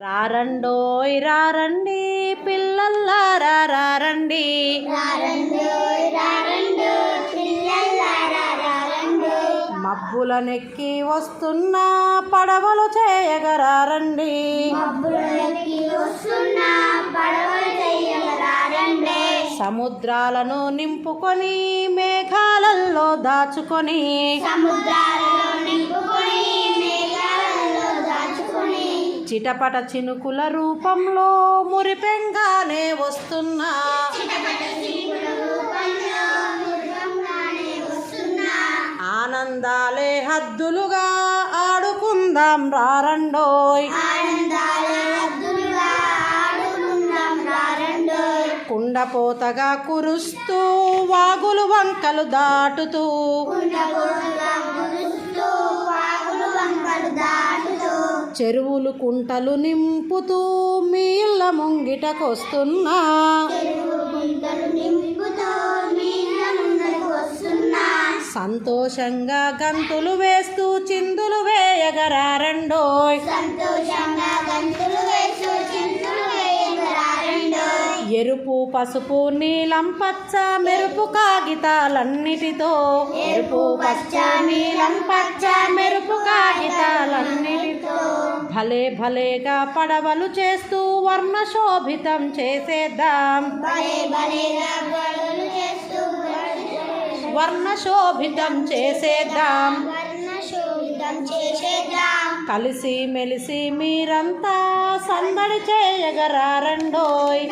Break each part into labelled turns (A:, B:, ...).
A: రారండోయ్ రారండి పిల్లల్లారా రారండి, మబ్బులనెక్కి వస్తున్న పడవలు చేయగరారండి, సముద్రాలను నింపుకొని మేఘాలలో దాచుకొని, చిటపట చినుకుల రూపంలో మురిపెంగానే వస్తున్నా, ఆనందాలే హద్దులుగా ఆడుకుందాం రారండోయ్, కుండపోతగా కురుస్తూ వాగులు వంకలు దాటుతూ, చెరువులు కుంటలు నింపుతూ మీ ఇళ్ళ ముంగిటకొస్తున్నా, సంతోషంగా గంతులు వేస్తూ చిందులు వేయగరారండోయ్, ఎరుపు పసుపు నీలం పచ్చ మెరుపు కాగితాలన్నిటితో, ఎరుపు పచ్చ నీలం పచ్చ మెరుపు కాగితాలన్నిటితో భలే భలేగా పడవలు చేస్తూ వర్ణ శోభితం చేసేద్దాం, వర్ణ శోభితం చేసేద్దాం, కలిసి మెలిసి మీరంతా సందడి చేయగరారండోయ్,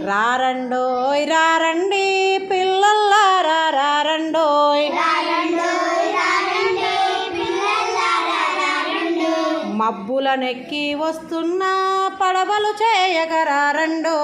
A: రారండోయ్ రారండి పిల్లల్లారా రారండోయ్, మబ్బులనెక్కి వస్తున్న పడవలు చేయగరారండోయ్.